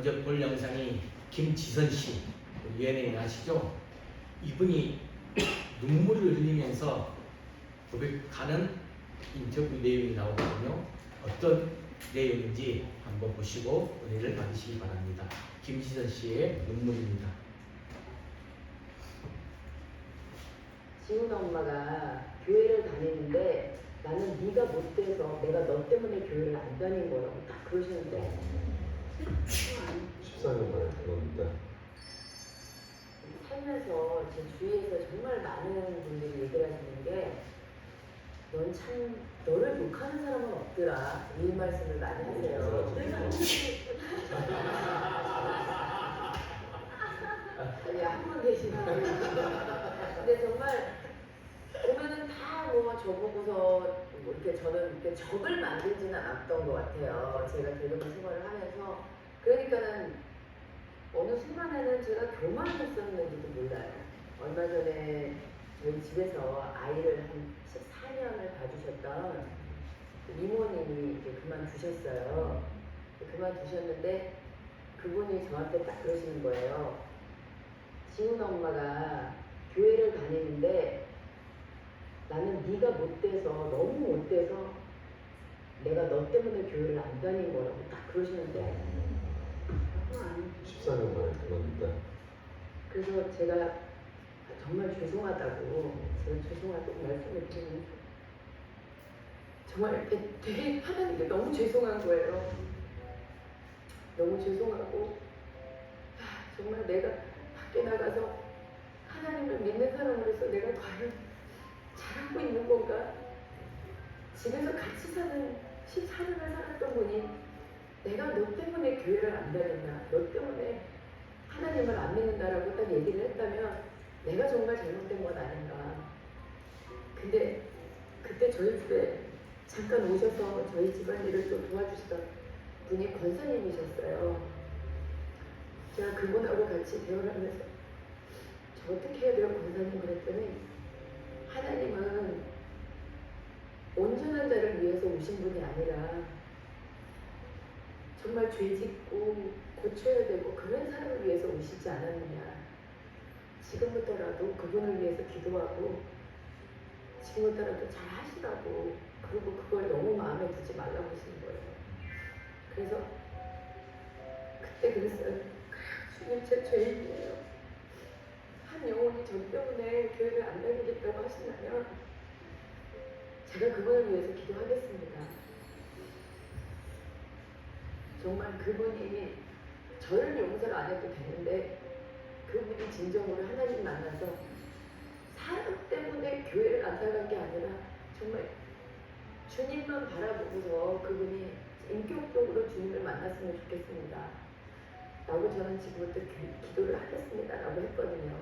먼저 볼 영상이 김지선 씨, 연예인 아시죠? 이분이 눈물을 흘리면서 고백하는 인터뷰 내용이 나오거든요. 어떤 내용인지 한번 보시고 은혜를 받으시기 바랍니다. 김지선 씨의 눈물입니다. 지훈 엄마가 교회를 다니는데 나는 네가 못돼서 내가 너 때문에 교회를 안 다닌 거라고 딱 그러시는데 14년 만에 결혼인데 살면서 제 주위에서 정말 많은 분들이 얘기를 하시는 게 넌 참 너를 욕하는 사람은 없더라 이 말씀을 많이 하세요. 아니 한 분 계시는 근데 정말 보면은 다 뭐 저보고서 뭐 이렇게 저는 이렇게 적을 만들지는 않았던 것 같아요. 제가 개그맨 생활을 하면서 그러니까는 어느 순간에는 제가 교만했었는지도 몰라요. 얼마 전에 저희 집에서 아이를 한 14년을 봐주셨던 이모님이 이제 그만두셨어요. 그만두셨는데 그분이 저한테 딱 그러시는 거예요. 지훈 엄마가 교회를 다니는데 나는 네가 못돼서 너무 못돼서 내가 너 때문에 교회를 안 다닌 거라고 딱 그러시는데 14년 만에 결혼인데 그래서 제가 정말 죄송하다고 제가 죄송하다고 말씀을 드리면 정말 되게 하나님께 너무 죄송한 거예요. 너무 죄송하고 정말 내가 밖에 나가서 하나님을 믿는 사람으로서 내가 과연 잘하고 있는 건가? 집에서 같이 사는 14년을 살았던 분이 내가 너 때문에 교회를 안 다녔나? 너 때문에 하나님을 안 믿는다라고 딱 얘기를 했다면 내가 정말 잘못된 건 아닌가? 근데 그때 저희 집에 잠깐 오셔서 저희 집안일을 좀 도와주시던 분이 권사님이셨어요. 제가 그분하고 같이 대화를 하면서 저 어떻게 해야 돼요 권사님 그랬더니 하나님은 온전한 자를 위해서 오신 분이 아니라 정말 죄짓고 고쳐야 되고 그런 사람을 위해서 오시지 않았느냐. 지금부터라도 그분을 위해서 기도하고 지금부터라도 잘 하시라고 그리고 그걸 너무 마음에 두지 말라고 하시는 거예요. 그래서 그때 그랬어요. 주님 제 죄인이에요. 한 영혼이 저 때문에 교회를 안 다니겠다고 하신다면 제가 그분을 위해서 기도하겠습니다. 정말 그분이 저를 용서를 안 해도 되는데 그분이 진정으로 하나님 만나서 사람 때문에 교회를 안 나간 게 아니라 정말 주님만 바라보고서 그분이 인격적으로 주님을 만났으면 좋겠습니다. 라고 저는 지금부터 기도를 하겠습니다. 라고 했거든요.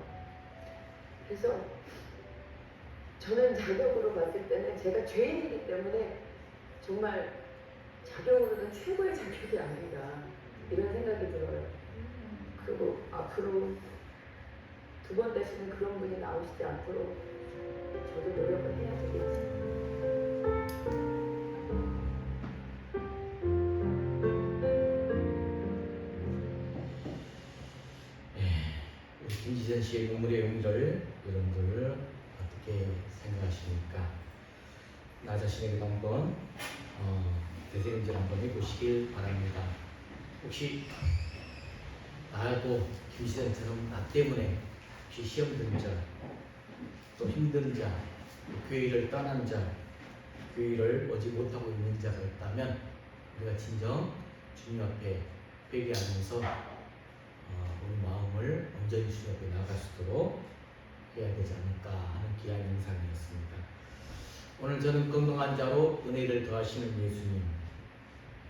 그래서 저는 자격으로 봤을 때는 제가 죄인이기 때문에 정말 자격으로는 최고의 자격이 아닌가 이런 생각이 들어요. 그리고 앞으로 두 번 다시는 그런 분이 나오시지 않도록 저도 노력을 해야 되겠죠. 김지선 씨의 눈물의 용기를 여러분들 어떻게 생각하십니까? 나 자신에게도 한번 되새김질 한번 해보시길 바랍니다. 혹시 나도 김지선처럼 나 때문에 혹시 시험 든 자, 또 힘든 자, 교회를 떠난 자, 교회를 오지 못하고 있는 자가 있다면 우리가 진정 주님 앞에 회개하면서 우리 마음을 온전히 주님 앞에 나아갈 수 있도록 해야 되지 않을까 하는 귀한 영상이었습니다. 오늘 저는 건강한 자로 은혜를 더하시는 예수님.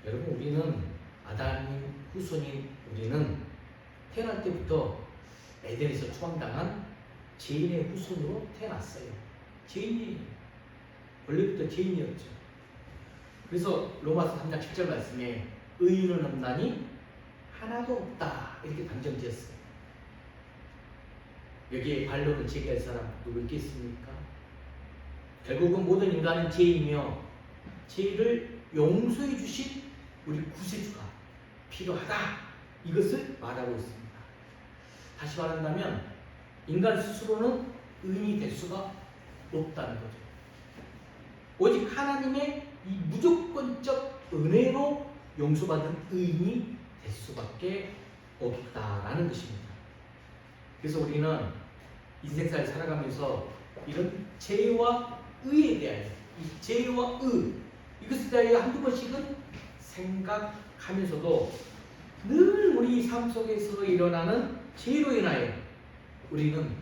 여러분 우리는 아담인 후손인 우리는 태어날 때부터 에덴에서 추방당한 죄인의 후손으로 태어났어요. 죄인이에요. 원래부터 죄인이었죠. 그래서 로마서 3장 10절 말씀에 의인은 없나니 하나도 없다 이렇게 단정지었어요. 여기에 반론을 제기할 사람 누구 있겠습니까? 결국은 모든 인간은 죄이며 죄를 용서해 주신 우리 구세주가 필요하다 이것을 말하고 있습니다. 다시 말한다면 인간 스스로는 의인이 될 수가 없다는 거죠. 오직 하나님의 이 무조건적 은혜로 용서받은 의인이 될 수밖에 없다라는 것입니다. 그래서 우리는 인생사를 살아가면서 이런 죄와 의에 대하여 이 죄와 의 이것에 대하여 한두 번씩은 생각하면서도 늘 우리 삶 속에서 일어나는 죄로 인하여 우리는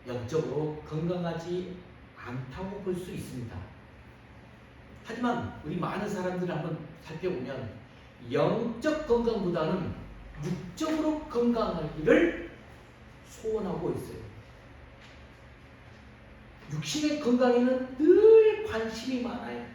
영적으로 건강하지 않다고 볼 수 있습니다. 하지만 우리 많은 사람들을 한번 살펴보면 영적 건강보다는 육적으로 건강하기를 소원하고 있어요. 육신의 건강에는 늘 관심이 많아요.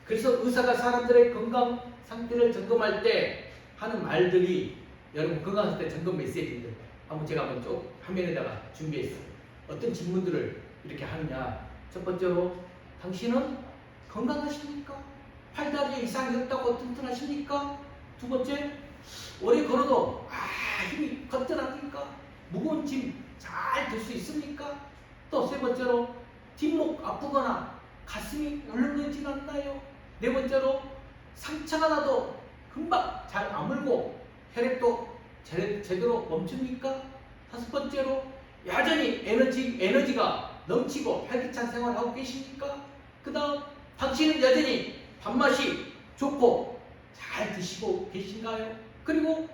그래서 의사가 사람들의 건강 상태를 점검할 때 하는 말들이 여러분 건강 상태 점검 메시지인데 한번 제가 한번 쭉 화면에다가 준비했어요. 어떤 질문들을 이렇게 하느냐. 첫 번째로 당신은 건강하십니까? 팔다리에 이상이 없다고 튼튼하십니까? 두 번째, 오래 걸어도 힘이 거뜬합니까? 무거운 짐 잘 들 수 있습니까? 또 세 번째로 뒷목 아프거나 가슴이 울렁거리진 않나요? 네 번째로 상처가 나도 금방 잘 아물고 혈액도 제대로 멈춥니까? 다섯 번째로 여전히 에너지가 넘치고 활기찬 생활을 하고 계십니까? 그 다음 당신은 여전히 밥맛이 좋고 잘 드시고 계신가요? 그리고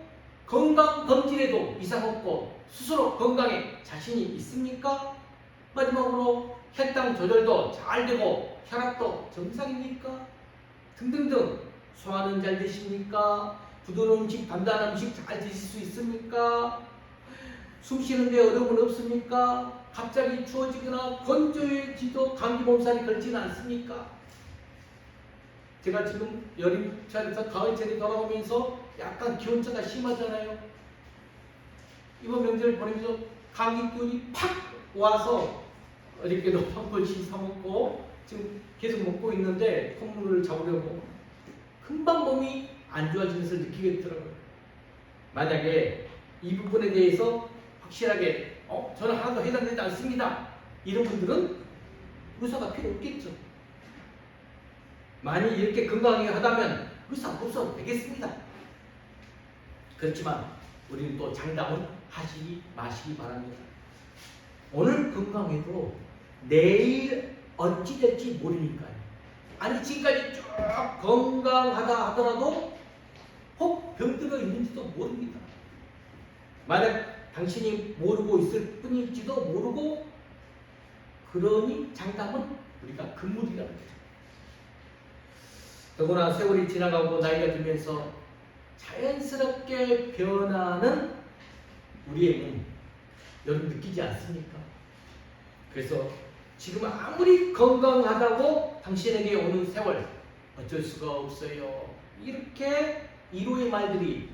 건강검진에도 이상 없고 스스로 건강에 자신이 있습니까? 마지막으로 혈당 조절도 잘 되고 혈압도 정상입니까? 등등등. 소화는 잘 되십니까? 부드러운 음식, 단단한 음식 잘 드실 수 있습니까? 숨 쉬는데 어려움은 없습니까? 갑자기 추워지거나 건조해지도 감기 몸살이 걸지는 않습니까? 제가 지금 여름철에서 가을철에 돌아오면서 약간 기온차가 심하잖아요. 이번 명절을 보내면서 감기 기운이 팍 와서 어저께도 한 번씩 사먹고 지금 계속 먹고 있는데 콧물을 잡으려고 금방 몸이 안 좋아지는 것을 느끼겠더라고요. 만약에 이 부분에 대해서 확실하게 저는 하나도 해당되지 않습니다. 이런 분들은 의사가 필요 없겠죠. 만약 이렇게 건강하게 하다면 의사 없어도 되겠습니다. 그렇지만 우리는 또 장담은 하시기 마시기 바랍니다. 오늘 건강해도 내일 어찌 될지 모르니까요. 아니 지금까지 쭉 건강하다 하더라도 혹 병들어 있는지도 모릅니다. 만약 당신이 모르고 있을 뿐일지도 모르고 그러니 장담은 우리가 금물이라는 거죠. 더구나 세월이 지나가고 나이가 들면서 자연스럽게 변하는 우리의 몸 여러분 느끼지 않습니까? 그래서 지금 아무리 건강하다고 당신에게 오는 세월 어쩔 수가 없어요. 이렇게 위로의 말들이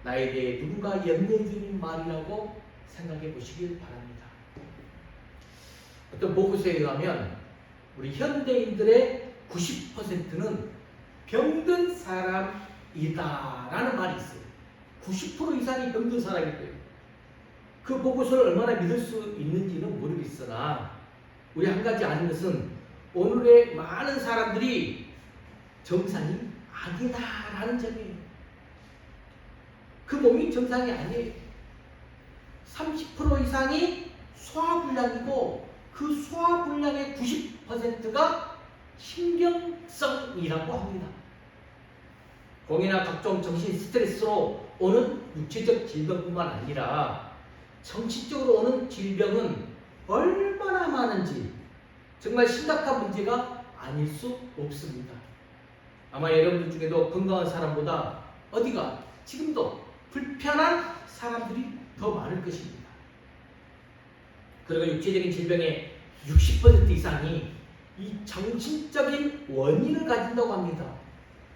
나에 대해 누군가 염려해주는 말이라고 생각해 보시길 바랍니다. 어떤 보고서에 의하면 우리 현대인들의 90%는 병든 사람이다라는 말이 있어요. 90% 이상이 병든 사람이고요. 그 보고서를 얼마나 믿을 수 있는지는 모르겠으나 우리 한 가지 아는 것은 오늘의 많은 사람들이 정상이 아니다라는 점이에요. 그 몸이 정상이 아니에요. 30% 이상이 소화불량이고 그 소화불량의 90%가 신경성이라고 합니다. 공이나 각종 정신 스트레스로 오는 육체적 질병뿐만 아니라 정신적으로 오는 질병은 얼마나 많은지 정말 심각한 문제가 아닐 수 없습니다. 아마 여러분들 중에도 건강한 사람보다 어디가 지금도 불편한 사람들이 더 많을 것입니다. 그리고 육체적인 질병의 60% 이상이 이 정신적인 원인을 가진다고 합니다.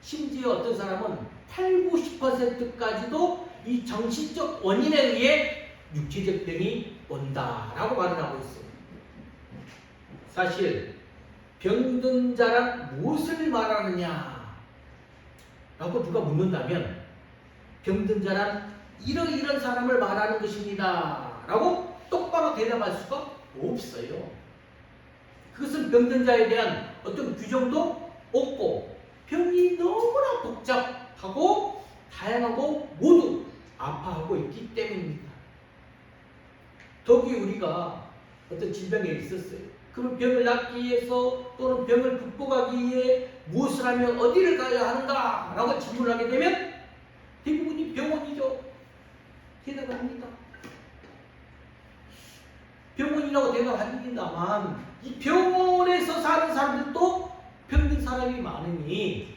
심지어 어떤 사람은 80~90%까지도 이 정신적 원인에 의해 육체적 병이 온다라고 말을 하고 있어요. 사실 병든 자란 무엇을 말하느냐 라고 누가 묻는다면 병든 자란 이런 사람을 말하는 것입니다. 라고 똑바로 대답할 수가 없어요. 그것은 병든 자에 대한 어떤 규정도 없고 병이 너무나 복잡하고 다양하고 모두 아파하고 있기 때문입니다. 더욱이 우리가 어떤 질병에 있었어요. 그럼 병을 낫기 위해서 또는 병을 극복하기 위해 무엇을 하면 어디를 가야 하는가? 라고 질문을 하게 되면 대부분이 병원이죠. 대답합니다. 병원이라고 대답합니다만 이 병원에서 사는 사람들도 병든 사람이 많으니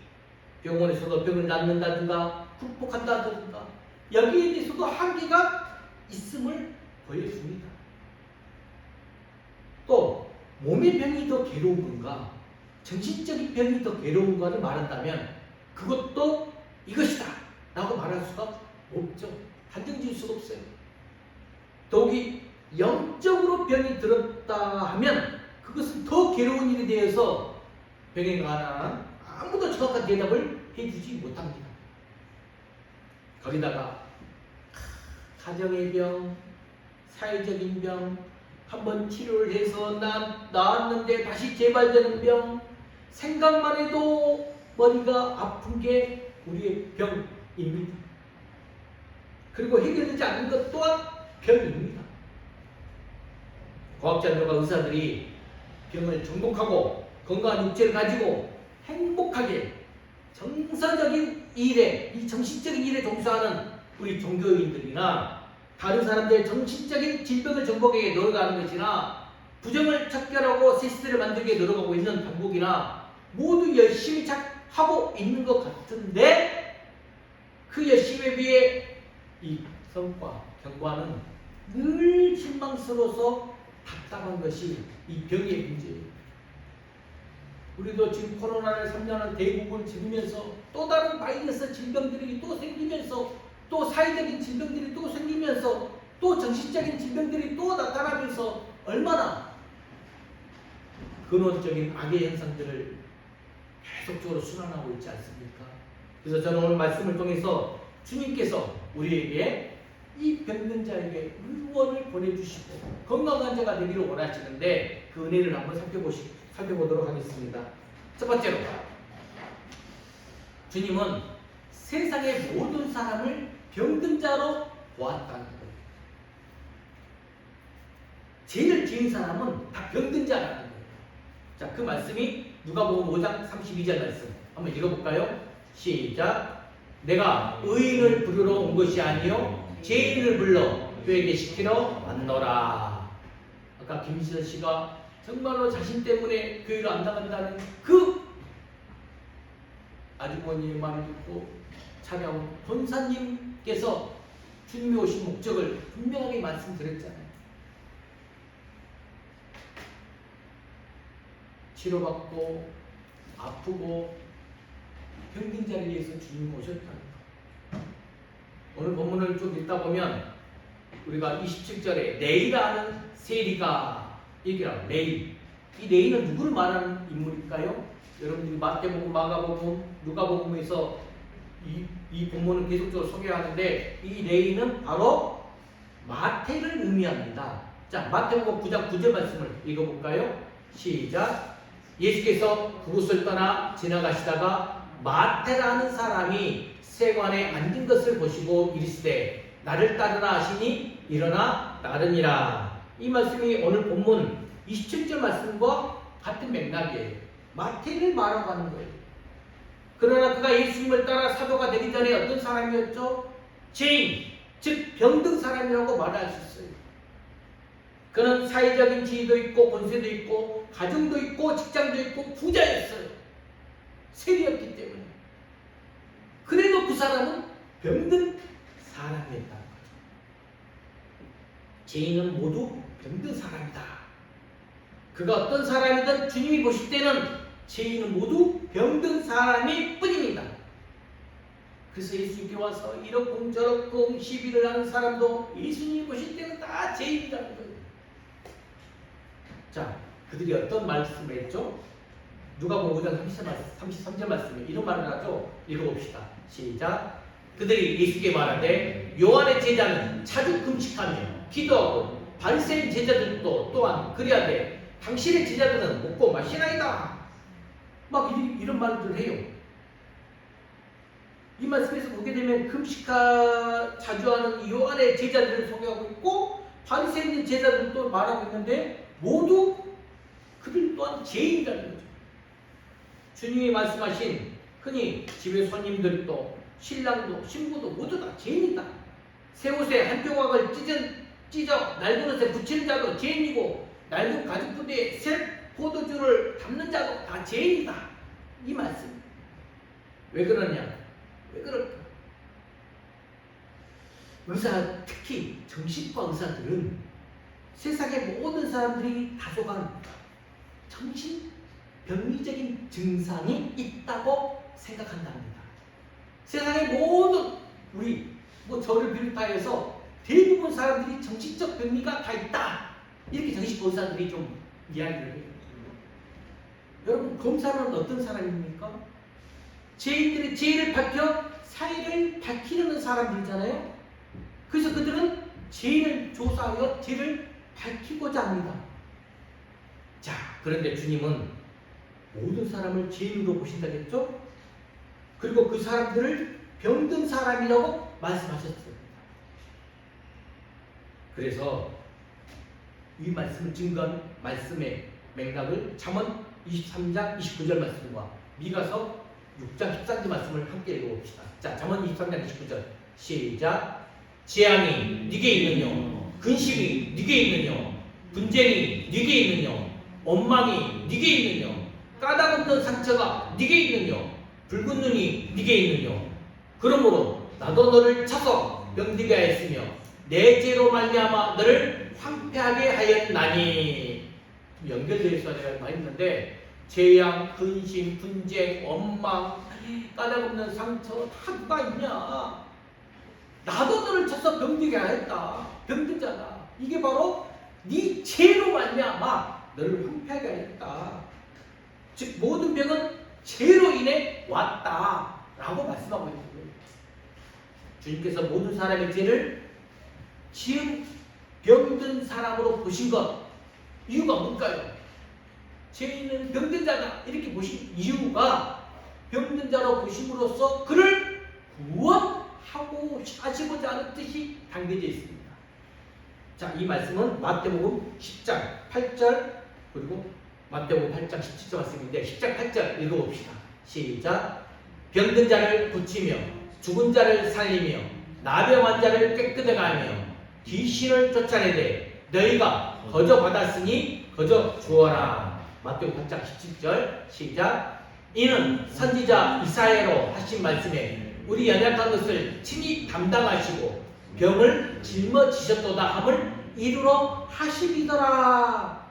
병원에서도 병을 낫는다든가 극복한다든가 여기에 대해서도 한계가 있음을 보여줍니다. 또 몸의 병이 더 괴로운 건가 정신적인 병이 더 괴로운가를 말한다면 그것도 이것이다 라고 말할 수가 없죠. 단정 지을 수가 없어요. 더욱이 영적으로 병이 들었다 하면 그것은 더 괴로운 일에 대해서 병에 관한 아무도 정확한 대답을 해주지 못합니다. 거기다가 가정의 병, 사회적인 병, 한번 치료를 해서 나았는데 다시 재발되는 병, 생각만 해도 머리가 아픈 게 우리의 병입니다. 그리고 해결되지 않는 것 또한 병입니다. 과학자들과 의사들이 병을 정복하고 건강한 육체를 가지고 행복하게 정서적인 일에, 이 정신적인 일에 종사하는 우리 종교인들이나 다른 사람들의 정신적인 질병을 정복하게 노력하는 것이나 부정을 척결하고 새 시대를 만들기 위해 노력하고 있는 당국이나 모두 열심히 하고 있는 것 같은데 그 열심에 비해 이 성과, 경과는 늘 실망스러워서 답답한 것이 이 병의 문제입니다. 우리도 지금 코로나를 3년을 대부분 지으면서 또 다른 바이러스 질병들이 또 생기면서 또 사회적인 질병들이 또 생기면서 또 정신적인 질병들이 또 나타나면서 얼마나 근원적인 악의 현상들을 계속적으로 순환하고 있지 않습니까? 그래서 저는 오늘 말씀을 통해서 주님께서 우리에게 이 병든 자에게 의원을 보내주시고 건강한 자가 되기를 원하시는데 그 은혜를 한번 살펴보도록 하겠습니다. 첫 번째로 주님은 세상의 모든 사람을 병든 자로 보았다는 거예요. 죄를 지은 사람은 다 병든 자라는 거예요. 자, 그 말씀이 누가복음 5장 32절 말씀 한번 읽어볼까요? 시작. 내가 의인을 부르러 온 것이 아니요 죄인을 불러 회개시키러 왔노라. 아까 김지선 씨가 정말로 자신 때문에 교회를 안 나간다는 그 아주머니의 말을 듣고 찾아온 권사님께서 주님이 오신 목적을 분명하게 말씀드렸잖아요. 치료받고 아프고 병든 자를 위해서 주님이 오셨다는 것. 오늘 본문을 쭉 읽다 보면 우리가 27절에 레이라는 세리가 얘기하고 레이. 이 레이는 누구를 말하는 인물일까요? 여러분들이 마태복음, 마가복음, 누가복음에서 이 본문을 계속적으로 소개하는데 이 레이는 바로 마태를 의미합니다. 자, 마태복음 9장 9절 말씀을 읽어볼까요? 시작. 예수께서 그곳을 떠나 지나가시다가 마태라는 사람이 세관에 앉은 것을 보시고 이르시되 나를 따르라 하시니 일어나 따르니라. 이 말씀이 오늘 본문 27절 말씀과 같은 맥락이에요. 마태를 말하고 하는 거예요. 그러나 그가 예수님을 따라 사도가 되기 전에 어떤 사람이었죠? 죄인, 즉 병든 사람이라고 말할 수 있어요. 그는 사회적인 지위도 있고 권세도 있고 가정도 있고 직장도 있고 부자였어요. 세리였기 때문에. 그래도 그 사람은 병든 사람이었다는 거죠. 죄인은 모두 병든 사람이다. 그가 어떤 사람이든 주님이 보실 때는 죄인은 모두 병든 사람일 뿐입니다. 그래서 예수님께 와서 이렇쿵 저렇쿵 시비를 하는 사람도 예수님이 보실 때는 다 죄인이라는 거예요. 자, 그들이 어떤 말씀을 했죠? 누가복음 5장 33절 말씀에 이런 말을 하죠. 읽어봅시다. 시작. 그들이 예수께 말하되 요한의 제자는 자주 금식하며 기도하고 바리새인 제자들도 또한 그리하되 당신의 제자들은 먹고 마시나이다. 막 이런 말들을 해요. 이 말씀에서 보게 되면 금식하 자주 하는 이 요한의 제자들을 소개하고 있고 바리새인 제자들도 말하고 있는데 모두 그들 또한 죄인이라는 거죠. 주님이 말씀하신 흔히 집에 손님들도 신랑도 신부도 모두 다 죄인이다. 새 옷에 한 조각을 찢어 낡은 옷에 붙이는 자도 죄인이고 낡은 가죽 부대에 새 포도주를 담는 자도 다 죄인이다. 이 말씀. 왜 그러냐? 왜 그럴까? 의사, 특히 정신과 의사들은 세상의 모든 사람들이 다소간 정신병리적인 증상이 있다고 생각한답니다. 세상의 모든 우리 저를 비롯하여서 대부분 사람들이 정신적 병리가 다 있다. 이렇게 정신과 의사들이 좀 이야기를 해요. 여러분, 검사는 어떤 사람입니까? 죄인들의 죄를 밝혀 사회를 밝히려는 사람들이잖아요. 그래서 그들은 죄인을 조사하여 죄를 밝히고자 합니다. 자, 그런데 주님은 모든 사람을 죄인으로 보신다겠죠? 그리고 그 사람들을 병든 사람이라고 말씀하셨습니다. 그래서 이 말씀을 증거한 말씀의 맥락을 잠언 23장 29절 말씀과 미가서 6장 13절 말씀을 함께 읽어봅시다. 자, 잠언 23장 29절 시작. 재앙이 네게 있느냐? 근심이 네게 있느냐? 분쟁이 네게 있느냐? 원망이 네게 있느냐? 까닭없는 상처가 네게 있느냐? 붉은 눈이 네게 있느냐? 그러므로 나도 너를 차서 병들게 하였으며 내 죄로 말미암아 너를 황폐하게 하였나니. 연결되어 있어야 내가 많이 했는데 재앙, 근심, 분쟁, 원망, 까닭없는 상처 다 누가 있냐? 나도 너를 쳐서 병들게 하였다. 병든 자다. 이게 바로 네 죄로 말미암아 너를 황폐하게 하였다. 즉 모든 병은 죄로 인해 왔다라고 말씀하고 있는 거예요. 주님께서 모든 사람의 죄를 지은 병든 사람으로 보신 것, 이유가 뭘까요? 죄인은 병든 자다 이렇게 보신 이유가 병든 자로 보심으로써 그를 구원하고 하시고자 하는 뜻이 담겨져 있습니다. 자, 이 말씀은 마태복음 10장 8절 그리고 마태복음 8장 17절 말씀인데 10장 8절 읽어봅시다. 시작. 병든 자를 고치며 죽은 자를 살리며 나병한 자를 깨끗하게 하며 귀신을 쫓아내되 너희가 거저 받았으니 거저 주어라. 마태복음 8장 17절 시작. 이는 선지자 이사야로 하신 말씀에 우리 연약한 것을 친히 담당하시고 병을 짊어지셨도다 함을 이루러 하시리더라.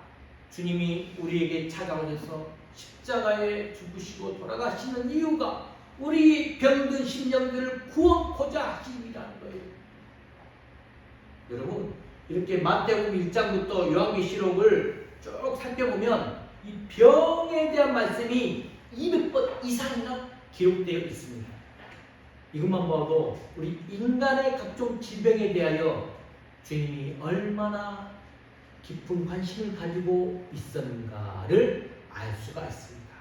주님이 우리에게 찾아오셔서 십자가에 죽으시고 돌아가시는 이유가 우리 병든 심령들을 구원하고자 하심이라는 거예요. 여러분, 이렇게 마태복음 1장부터 요한계시록을 쭉 살펴보면 이 병에 대한 말씀이 200번 이상이나 기록되어 있습니다. 이것만 봐도 우리 인간의 각종 질병에 대하여 주님이 얼마나 깊은 관심을 가지고 있었는가를 알 수가 있습니다.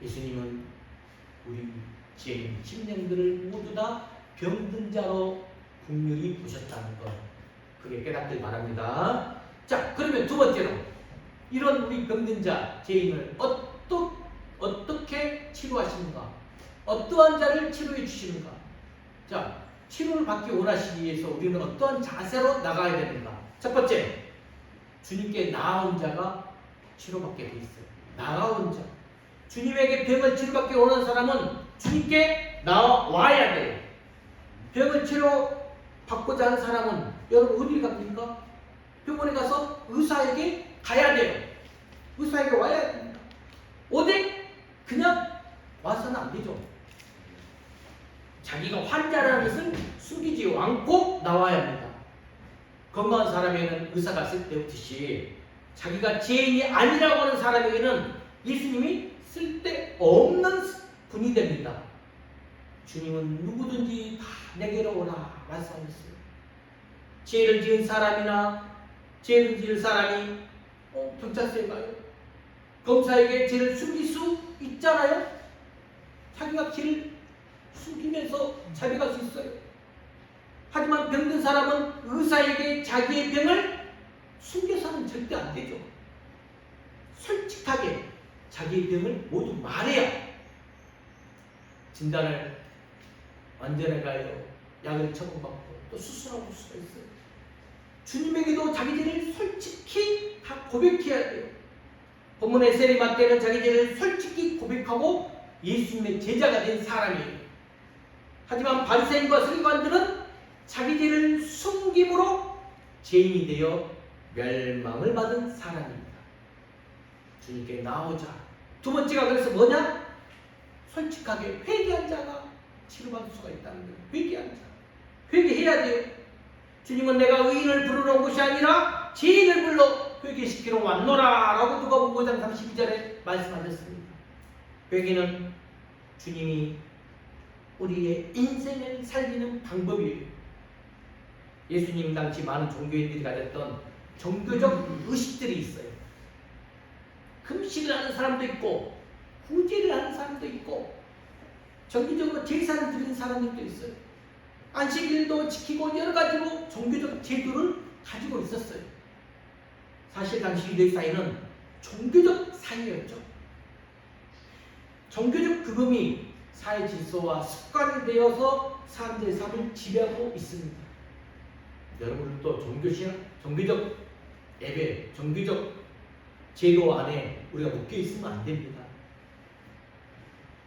예수님은 우리 죄인 심령들을 모두 다 병든 자로 긍휼히 보셨다는 것, 그게 깨닫길 바랍니다. 자, 그러면 두 번째로 이런 우리 병든 자, 죄인을 어떻게 치료하시는가? 어떠한 자를 치료해 주시는가? 자, 치료를 받기 원하시기 위해서 우리는 어떠한 자세로 나가야 되는가? 첫 번째, 주님께 나아온 자가 치료받게 돼 있어요. 나아온 자. 주님에게 병을 치료받기 원하는 사람은 주님께 나와야 돼요. 병을 치료받고자 하는 사람은 여러분 어디 갑니까? 병원에 가서 의사에게 가야 돼요. 의사에게 와야 됩니다. 어디? 그냥 와서는 안 되죠. 자기가 환자라는 것을 숨기지 않고 나와야 합니다. 건강한 사람에게는 의사가 쓸데없듯이 자기가 죄인이 아니라고 하는 사람에게는 예수님이 쓸데없는 분이 됩니다. 주님은 누구든지 다 내게로 오라 말씀하셨어요. 죄를 지은 사람이나 죄를 지을 사람이 경찰서에 가요. 검사에게 죄를 숨길 수 있잖아요. 자기가 죄를 숨기면서 자백할 수 있어요. 하지만 병든 사람은 의사에게 자기의 병을 숨겨서는 절대 안 되죠. 솔직하게 자기의 병을 모두 말해야 진단을 완전히 가요. 약을 처방받고 또 수술하고 수가 있어요. 주님에게도 자기 죄를 솔직히 다 고백해야 돼요. 본문의 세리마태는 자기 죄를 솔직히 고백하고 예수님의 제자가 된 사람이에요. 하지만 바리새인과 서기관들은 자기 죄를 숨김으로 죄인이 되어 멸망을 받은 사람입니다. 주님께 나오자. 두 번째가 그래서 뭐냐? 솔직하게 회개한 자가 치료받을 수가 있다는 거예요. 회개한 자. 회개해야 돼요. 주님은 내가 의인을 부르러 온 것이 아니라 죄인을 불러 회개시키러 왔노라 라고 누가복음 5장 32절에 말씀하셨습니다. 회개는 주님이 우리의 인생을 살리는 방법이에요. 예수님 당시 많은 종교인들이 가졌던 종교적 의식들이 있어요. 금식을 하는 사람도 있고 구제를 하는 사람도 있고 정기적으로 제사를 드리는 사람들도 있어요. 안식일도 지키고 여러 가지로 종교적 제도를 가지고 있었어요. 사실 당시 유대 사회는 종교적 사회였죠. 종교적 규범이 사회 질서와 습관이 되어서 사람들의 삶을 지배하고 있습니다. 여러분들도 종교적 예배, 종교적 제도 안에 우리가 묶여 있으면 안 됩니다.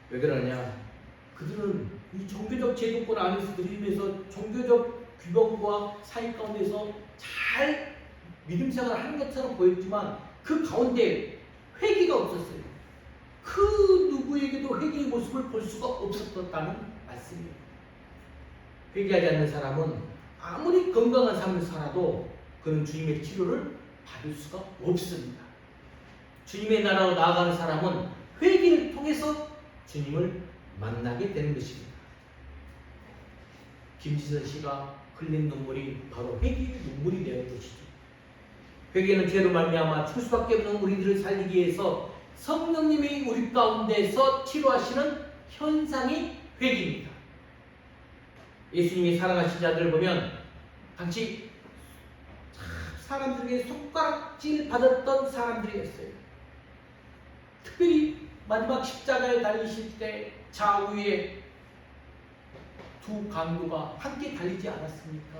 왜 그러냐? 그들은 이 종교적 제도권 안에서 들이면서 종교적 규범과 사회 가운데서 잘 믿음 생활을 하는 것처럼 보였지만 그 가운데 회개가 없었어요. 그 누구에게도 회개의 모습을 볼 수가 없었다는 말씀이에요. 회개하지 않는 사람은 아무리 건강한 삶을 살아도 그는 주님의 치료를 받을 수가 없습니다. 주님의 나라로 나아가는 사람은 회개를 통해서 주님을 만나게 되는 것입니다. 김지선 씨가 흘린 눈물이 바로 회개의 눈물이 되는 것이죠. 회개는 죄로 말미암아 죽을 수밖에 없는 우리들을 살리기 위해서 성령님이 우리 가운데서 치료하시는 현상이 회개입니다. 예수님이 사랑하신 자들을 보면 당시 사람들에게 손가락질 받았던 사람들이었어요. 특별히 마지막 십자가에 달리실 때 좌우에 두 강도가 함께 달리지 않았습니까?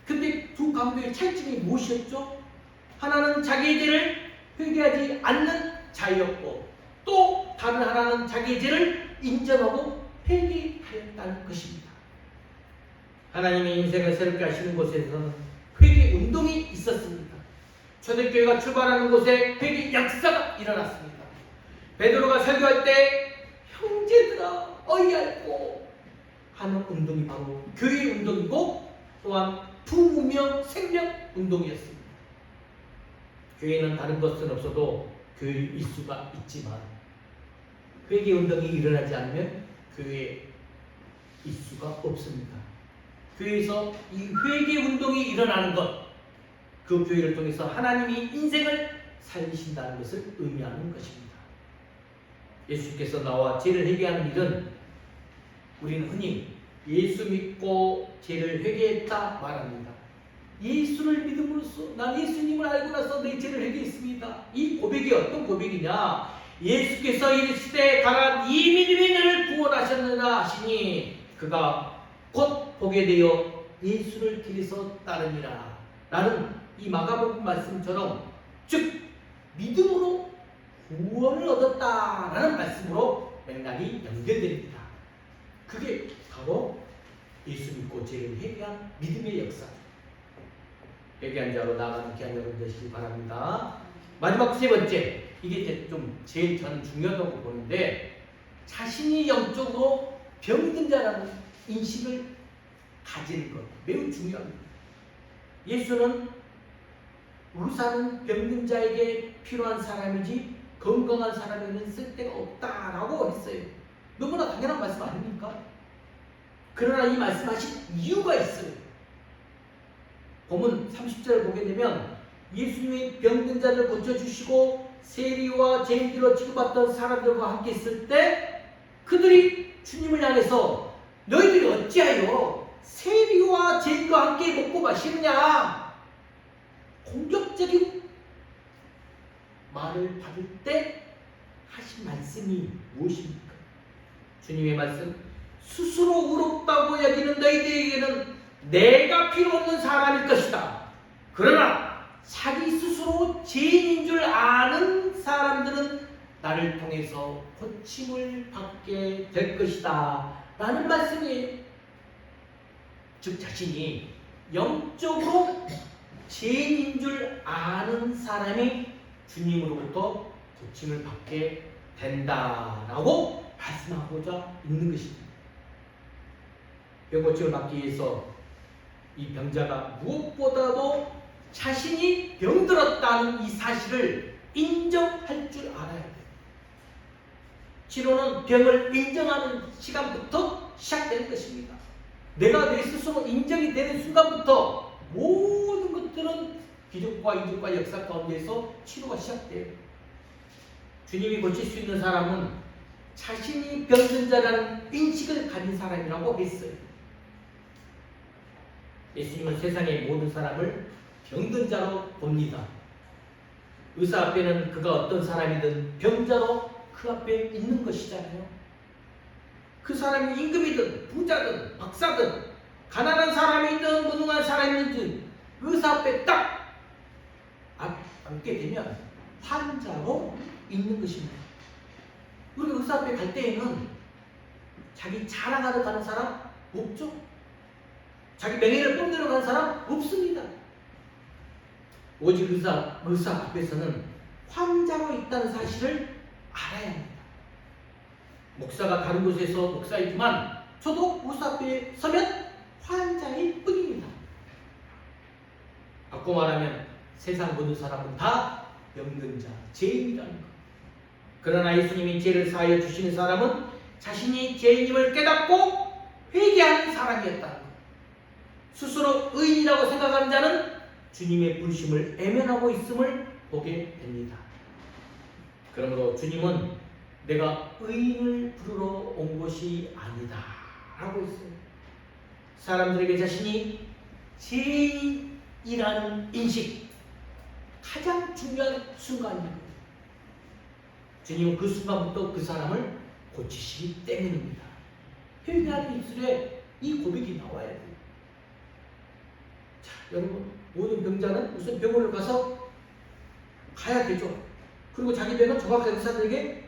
근데 두 강도의 차이점이 무엇이었죠? 하나는 자기의 죄를 회개하지 않는 자였고 또 다른 하나는 자기의 죄를 인정하고 회개하였다는 것입니다. 하나님의 인생을 새롭게 하시는 곳에서는 회개 운동이 있었습니다. 초대교회가 출발하는 곳에 회개 역사가 일어났습니다. 베드로가 설교할 때 형제들아 어이할고 하는 운동이 바로 교회 운동이고 또한 부무명 생명 운동이었습니다. 교회는 다른 것은 없어도 교회 일수가 있지만 회개 운동이 일어나지 않으면 교회 일수가 없습니다. 교회에서 이 회개 운동이 일어나는 것, 그 교회를 통해서 하나님이 인생을 살리신다는 것을 의미하는 것입니다. 예수께서 나와 죄를 회개하는 일은 우리는 흔히 예수 믿고 죄를 회개했다 말합니다. 예수를 믿음으로써 난 예수님을 알고 나서 내 죄를 회개했습니다. 이 고백이 어떤 고백이냐? 예수께서 이르시되 가라 이 믿음이 너를 구원하셨느냐 하시니 그가 곧 보게 되어 예수를 길에서 따르니라 라는 이 마가복음 말씀처럼 즉 믿음으로 구원을 얻었다라는 말씀으로 맥락이 연결됩니다. 그게 바로 예수 믿고 죄를 회개한 믿음의 역사. 회개한 자로 나아가는 귀한 여러분 되시기 바랍니다. 마지막 세 번째, 이게 이제 좀 제일 저는 중요하다고 보는데 자신이 영적으로 병든 자라는 인식을 가지는 것 매우 중요합니다. 예수는 의사는 병든 자에게 필요한 사람이지 건강한 사람에게는 쓸데가 없다라고 했어요. 너무나 당연한 말씀 아닙니까? 그러나 이 말씀하신 이유가 있어요. 본문 30절을 보게 되면 예수님이 병든 자를 고쳐주시고 세리와 죄인들로 취급받던 사람들과 함께 있을 때 그들이 주님을 향해서 너희들이 어찌하여 세리와 죄인과 함께 먹고 마시느냐, 공격적인 말을 받을 때 하신 말씀이 무엇입니까? 주님의 말씀, 스스로 의롭다고 여기는 너희들에게는 내가 필요 없는 사람일 것이다. 그러나 자기 스스로 죄인인 줄 아는 사람들은 나를 통해서 고침을 받게 될 것이다 라는 말씀이에요. 즉 자신이 영적으로 죄인인 줄 아는 사람이 주님으로부터 고침을 받게 된다라고 말씀하고자 있는 것입니다. 병고침을 받기 위해서 이 병자가 무엇보다도 자신이 병들었다는 이 사실을 인정할 줄 알아야 돼요. 치료는 병을 인정하는 시간부터 시작되는 것입니다. 내가 내 스스로 인정이 되는 순간부터 모든 것들은 기적과 이적과 역사 가운데서 치료가 시작돼요. 주님이 고칠 수 있는 사람은 자신이 병든 자라는 인식을 가진 사람이라고 했어요. 예수님은 세상의 모든 사람을 병든 자로 봅니다. 의사 앞에는 그가 어떤 사람이든 병자로 그 앞에 있는 것이잖아요. 그 사람이 임금이든 부자든 박사든 가난한 사람이든 무능한 사람이든 의사 앞에 딱 앉게 되면 환자로 있는 것입니다. 우리가 의사 앞에 갈 때에는 자기 자랑하러 가는 사람 없죠? 자기 명예를 뽐내러 가는 사람 없습니다. 오직 의사 앞에서는 환자로 있다는 사실을 알아야 합니다. 목사가 다른 곳에서 목사이지만 저도 의사 앞에 서면 환자일 뿐입니다. 바꿔 말하면 세상 모든 사람은 다 병든 자, 죄인이라는 것. 그러나 예수님이 죄를 사하여 주시는 사람은 자신이 죄인임을 깨닫고 회개하는 사람이었다는 것. 스스로 의인이라고 생각하는 자는 주님의 부르심을 애면하고 있음을 보게 됩니다. 그러므로 주님은 내가 의인을 부르러 온 것이 아니다 라고 했어요. 사람들에게 자신이 죄인이라는 인식, 가장 중요한 순간입니다. 주님은 그 순간부터 그 사람을 고치시기 때문입니다. 회개하는 입술에 이 고백이 나와야 돼요. 자, 여러분, 모든 병자는 우선 병원을 가야 되죠. 그리고 자기 병은 정확하게 의사들에게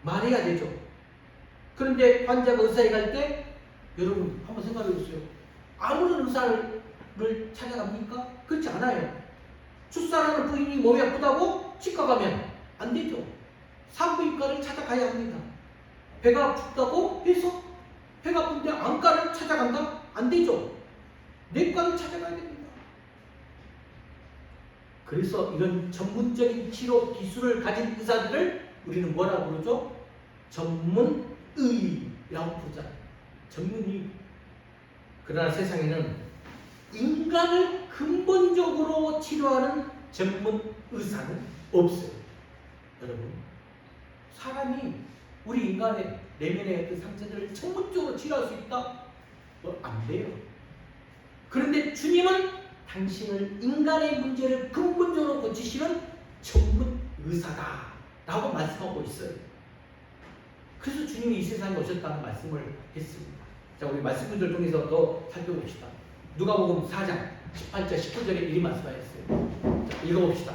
말해야 되죠. 그런데 환자가 의사에 갈 때 여러분 한번 생각해 보세요. 아무런 의사를 찾아갑니까? 그렇지 않아요. 출산하는 부인이 몸이 아프다고 치과 가면 안 되죠. 산부인과를 찾아가야 합니다. 배가 아프다고 해서 배가 아픈데 안과를 찾아간다? 안 되죠. 내과를 찾아가야 됩니다. 그래서 이런 전문적인 치료 기술을 가진 의사들을 우리는 뭐라고 부르죠? 전문의라고 부르잖아요. 전문의. 그러나 세상에는 인간을 근본적으로 치료하는 전문 의사는 없어요. 여러분, 사람이 우리 인간의 내면의 어떤 상처들을 전문적으로 치료할 수 있다? 안 돼요. 그런데 주님은 당신을 인간의 문제를 근본적으로 고치시는 전문 의사다 라고 말씀하고 있어요. 그래서 주님이 이 세상에 오셨다는 말씀을 했습니다. 자, 우리 말씀을 통해서 더 살펴봅시다. 누가복음 4장 18절 19절에 이리 말씀하셨어요. 자, 읽어봅시다.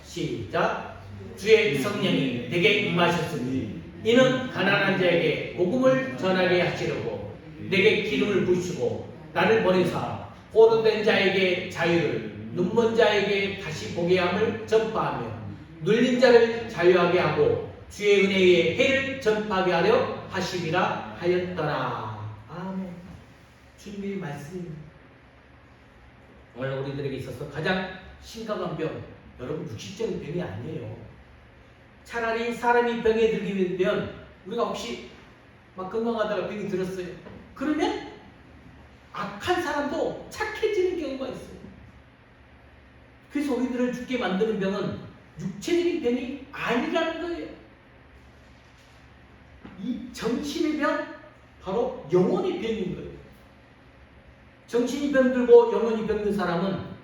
시작. 주의 성령이 내게 임하셨으니 이는 가난한 자에게 복음을 전하게 하시려고 내게 기름을 부으시고 나를 보내사 포로된 자에게 자유를, 눈먼 자에게 다시 보게 함을 전파하며 눌린 자를 자유하게 하고 주의 은혜의 해를 전파하게 하려 하시리라 하였더라. 아멘. 주님의 말씀입니다. 오늘 우리들에게 있어서 가장 심각한 병, 여러분 육신적인 병이 아니에요. 차라리 사람이 병에 들게 되면 우리가 혹시 막 건강하다가 병이 들었어요. 그러면 악한 사람도 착해지는 경우가 있어요. 그래서 우리들을 죽게 만드는 병은 육체적인 병이 아니라는 거예요. 이 정신의 병, 바로 영혼의 병인 거예요. 정신이 병들고 영혼이 병든 사람은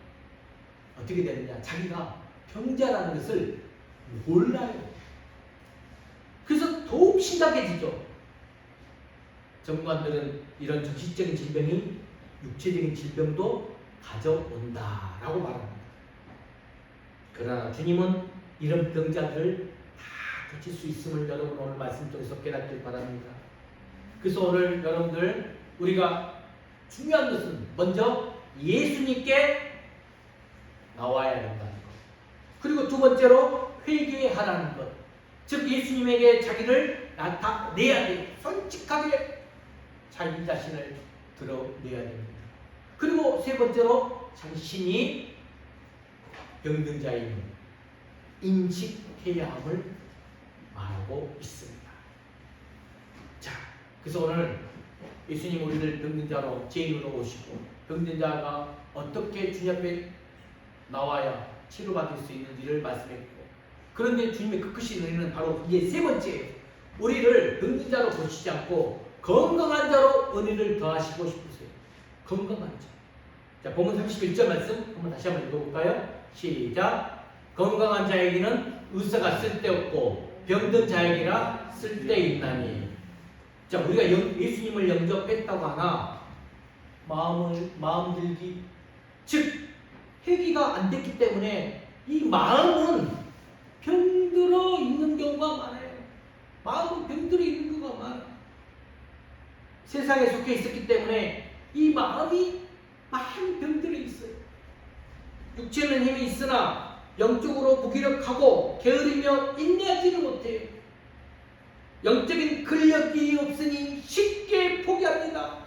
어떻게 되느냐? 자기가 병자라는 것을 몰라요. 그래서 더욱 심각해지죠. 전문가들은 이런 정신적인 질병이 육체적인 질병도 가져온다라고 말합니다. 그러나 주님은 이런 병자들을 다 고칠 수 있음을 여러분 오늘 말씀 통해서 깨닫길 바랍니다. 그래서 오늘 여러분들 우리가 중요한 것은 먼저 예수님께 나와야 된다는 것. 그리고 두 번째로 회개하라는 것. 즉 예수님에게 자기를 나타내야 돼. 솔직하게 자기 자신을 드러내야 됩니다. 그리고 세 번째로 자신이 병든 자임을 인식해야 함을 말하고 있습니다. 자, 그래서 오늘 예수님 우리를 병든 자로 죄인으로 오시고 병든 자가 어떻게 주님 앞에 나와야 치료받을 수 있는지를 말씀했고, 그런데 주님의 그 크신 은혜는 바로 이게 세 번째예요. 우리를 병든 자로 보시지 않고 건강한 자로 은혜를 더하시고 싶으세요. 건강한 자. 자, 본문 31절 말씀 한번 다시 한번 읽어볼까요? 시작. 건강한 자에게는 의사가 쓸데없고 병든 자에게나 쓸데있나니. 자, 우리가 예수님을 영접했다고 하나 마음 들기, 즉 회개가 안 됐기 때문에 이 마음은 병들어 있는 경우가 많아요. 마음은 병들어 있는 경우가 많아요. 세상에 속해 있었기 때문에 이 마음이 많이 병들어 있어요. 육체는 힘이 있으나 영적으로 무기력하고 게으르며 인내하지는 못해요. 영적인 근력이 없으니 쉽게 포기합니다.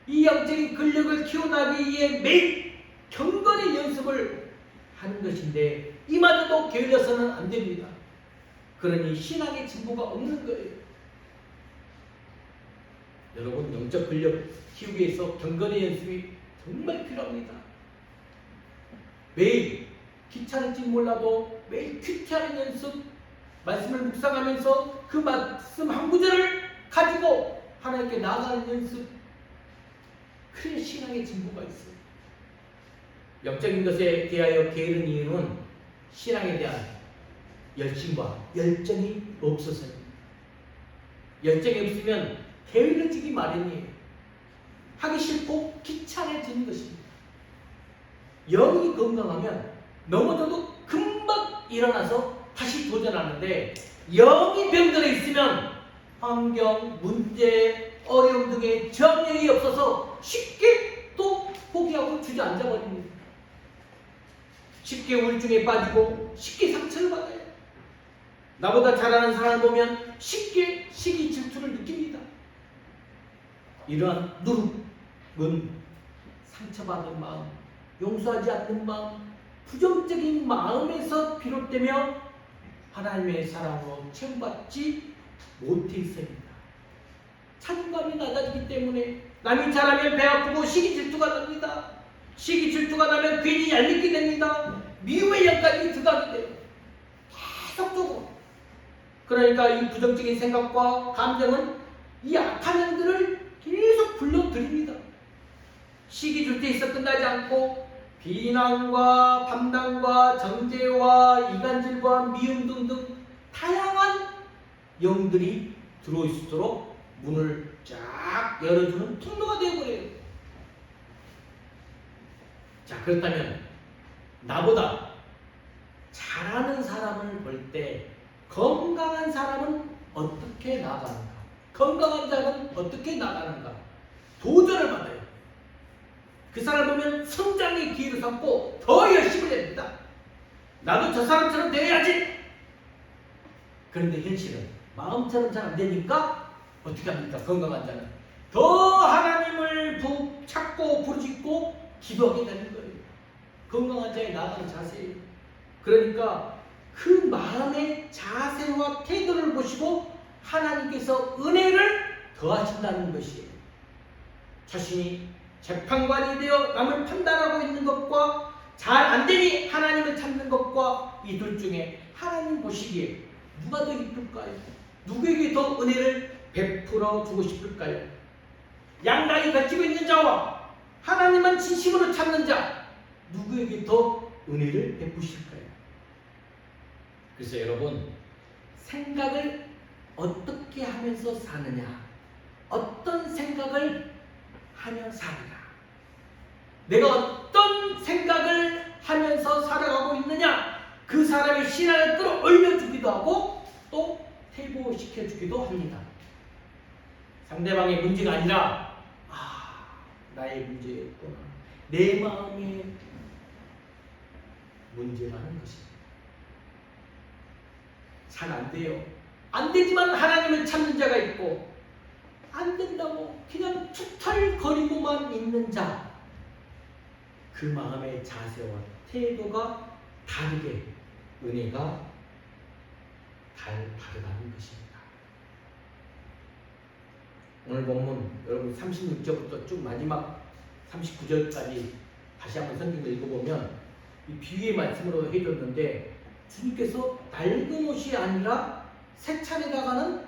이 영적인 근력을 키워나가기 위해 매일 경건의 연습을 하는 것인데 이마저도 게을러서는 안 됩니다. 그러니 신앙의 진보가 없는 거예요. 여러분, 영적 근력 키우기 위해서 경건의 연습이 정말 필요합니다. 매일 귀찮을지 몰라도 매일 큐티하는 연습, 말씀을 묵상하면서 그 말씀 한 구절을 가지고 하나님께 나아가는 연습, 그래야 신앙의 진보가 있어요. 영적인 것에 대하여 게으른 이유는 신앙에 대한 열심과 열정이 없어서입니다. 열정이 없으면 게을러지기 마련이에요. 하기 싫고 귀찮아지는 것입니다. 영이 건강하면 넘어져도 금방 일어나서 다시 도전하는데, 영이 병들어 있으면 환경, 문제, 어려움 등의 저항력이 없어서 쉽게 또 포기하고 주저앉아 버립니다. 쉽게 우울증에 빠지고 쉽게 상처를 받아요. 나보다 잘하는 사람을 보면 쉽게 시기 질투를 느낍니다. 이러한 누룩은 상처받은 마음, 용서하지 않는 마음, 부정적인 마음에서 비롯되며 하나님의 사랑으로 채움받지 못해 있습니다. 자존감이 낮아지기 때문에 남이 잘하면 배 아프고 시기 질투가 납니다. 시기 질투가 나면 괜히 얄밉게 됩니다. 미움의 영까지 들어가게 돼요. 계속적으로. 그러니까 이 부정적인 생각과 감정은 이 악한 영들을 계속 불러들입니다. 시기 질투에 있어 끝나지 않고 비난과 판단과 정죄와 이간질과 미움 등등 다양한 영들이 들어올수록 문을 쫙 열어주는 통로가 되어버려요. 자, 그렇다면 나보다 잘하는 사람을 볼 때 건강한 사람은 어떻게 나가는가? 건강한 자는 어떻게 나가는가? 도전을 받아요. 그 사람 보면 성장의 기회를 삼고 더 열심히 됩니다. 나도 저 사람처럼 되어야지. 그런데 현실은 마음처럼 잘 안 되니까 어떻게 합니까? 건강한 자는 더 하나님을 찾고 부르짖고 기도하게 되는 거예요. 건강한 자에 나아가는 자세예요. 그러니까 그 마음의 자세와 태도를 보시고 하나님께서 은혜를 더하신다는 것이에요. 자신이 재판관이 되어 남을 판단하고 있는 것과 잘 안되니 하나님을 찾는 것과 이 둘 중에 하나님 보시기에 누가 더 이쁠까요? 누구에게 더 은혜를 베풀어 주고 싶을까요? 양다리 가지고 있는 자와 하나님만 진심으로 찾는 자, 누구에게 더 은혜를 베푸실까요? 그래서 여러분, 생각을 어떻게 하면서 사느냐, 어떤 생각을 하며 사느냐, 내가 어떤 생각을 하면서 살아가고 있느냐, 그 사람의 신앙을 끌어올려주기도 하고 또 퇴보시켜주기도 합니다. 상대방의 문제가 아니라 나의 문제였구나, 내 마음의 문제라는 것입니다. 잘 안 돼요. 안 되지만 하나님을 찾는 자가 있고, 안 된다고 그냥 투털거리고만 있는 자, 그 마음의 자세와 태도가 다르게 은혜가 다르다는 것입니다. 오늘 본문 여러분 36절부터 쭉 마지막 39절까지 다시 한번 성경을 읽어보면 이 비유의 말씀으로 해줬는데, 주님께서 낡은 옷이 아니라 새 차에다가는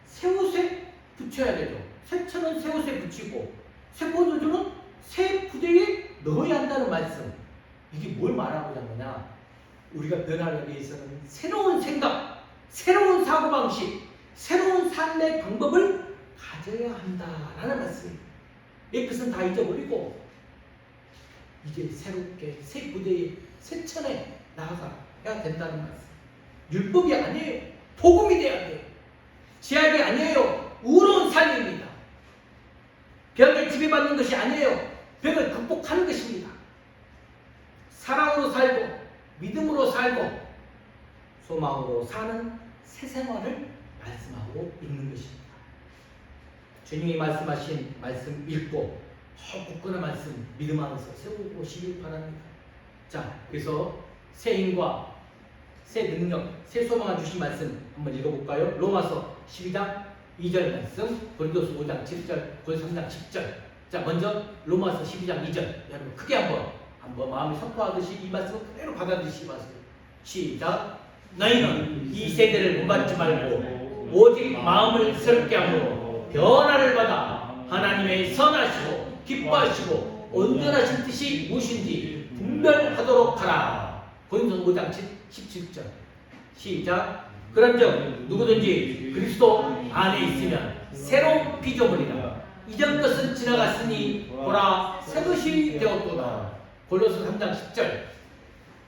새 옷에 붙여야 되죠. 새 차는 새 옷에 붙이고 새 포도주는 새 부대에 넣어야 한다는 말씀. 이게 뭘 말하고자 하느냐, 우리가 변화하기 위해서는 새로운 생각, 새로운 사고방식, 새로운 삶의 방법을 가져야 한다라는 말씀입니다. 이 것은 다 잊어버리고 이제 새롭게 새 부대에 새 천에 나아가야 된다는 말씀. 율법이 아니에요. 복음이 돼야 돼요. 제약이 아니에요. 의로운 삶입니다. 벽을 지배받는 것이 아니에요. 벽을 극복하는 것입니다. 사랑으로 살고 믿음으로 살고 소망으로 사는 새 생활을 말씀하고 있는 것입니다. 주님이 말씀하신 말씀 읽고 더 굳건한 말씀 믿음 안에서 세우시길 바랍니다. 자, 그래서 새 힘과 새 능력, 새 소망을 주신 말씀 한번 읽어볼까요? 로마서 12장 2절 말씀, 고린도서 5장 7절, 고린도서 3장 10절. 자, 먼저 로마서 12장 2절 여러분 크게 한번 마음이 선포하듯이 이 말씀을 그대로 받아들이시기 바랍니다. 시작. 너희는 이 세대를 본받지 말고 오직 마음을 새롭게 함으로 변화를 받아 하나님의 선하시고 기뻐하시고 온전하신 뜻이 무엇인지 분별하도록 하라. 고린도서 5장 17절. 시작. 그런즉 누구든지 그리스도 안에 있으면 새로운 피조물이라. 이전 것은 지나갔으니 보라 새 것이 되었도다. 골로새 3장 10절.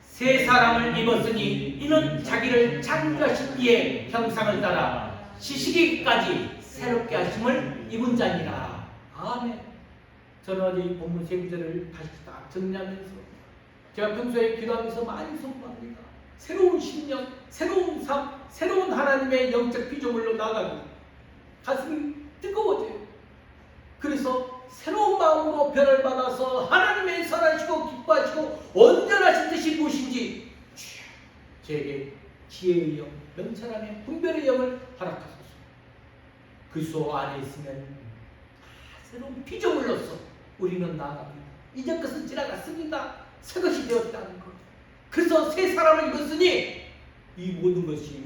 새 사람을 입었으니 이는 자기를 창조하신 이의 형상을 따라 지식이까지 새롭게 하심을 입은 자니라. 아멘. 저는 어제 이 본문 세 구절을 다시 딱 정리하면서 제가 평소에 기도하면서 많이 선포합니다. 새로운 신령, 새로운 삶, 새로운 하나님의 영적 피조물로 나가고 가슴이 뜨거워져요. 그래서 새로운 마음으로 변화를 받아서 하나님의 선하시고 기뻐하시고 온전하신 뜻이 무엇인지 저에게 지혜의 영, 명철함의 분별의 영을 허락하소서. 그리스도 안에 있으면 새로운 피조물로서 우리는 나아갑니다. 이전 것은 지나갔습니다. 새 것이 되었다는 것. 그래서 새 사람을 입었으니 이 모든 것이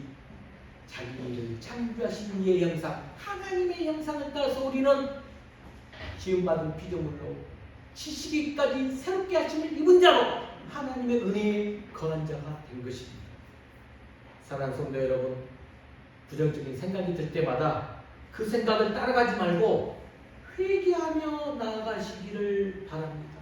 자기를 창조하신 이의 형상, 하나님의 형상을 따라서 우리는 지음받은 피조물로 지식이까지 새롭게 하심을 입은 자로 하나님의 은혜의 거한 자가 된 것입니다. 사랑하는 성도 여러분, 부정적인 생각이 들 때마다 그 생각을 따라가지 말고 회개하며 나아가시기를 바랍니다.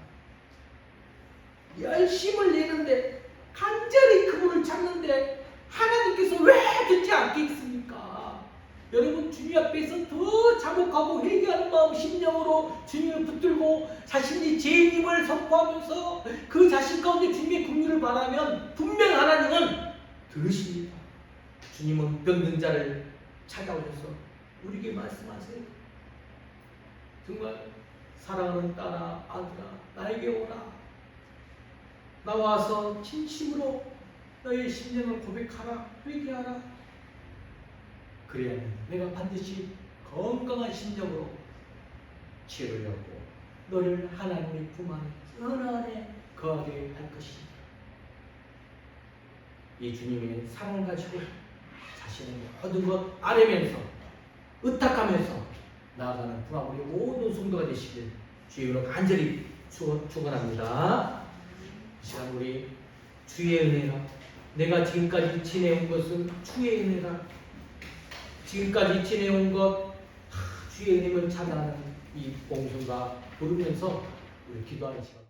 열심을 내는데 간절히 그분을 찾는데 하나님께서 왜 듣지 않겠습니까? 여러분, 주님 앞에서 더 자복하고 회개하는 마음 심령으로 주님을 붙들고 자신이 죄인임을 선포하면서 그 자신 가운데 주님의 긍휼을 바라면 분명 하나님은 들으십니다. 주님은 병든 자를 찾아오셔서 우리에게 말씀하세요. 정말 사랑하는 딸아, 아들아, 나에게 오라. 나와서 진심으로 너의 심령을 고백하라. 회개하라. 그래야만 내가 반드시 건강한 심령으로 치유를 하고 너를 하나님의 품 안에 은은하게 거하게 할 것이다. 이 주님의 사랑을 가지고 자신의 모든 것 아뢰면서 의탁하면서 나아가는 부하우리 모든 성도가 되시길 주의 이름으로 간절히 축원합니다. 이 시간 우리 주의 은혜라, 내가 지금까지 지내온 것은 주의 은혜라, 지금까지 지내온 것 주의 은혜만 찬양하는 이 봉송가 부르면서 우리 기도하는 시간.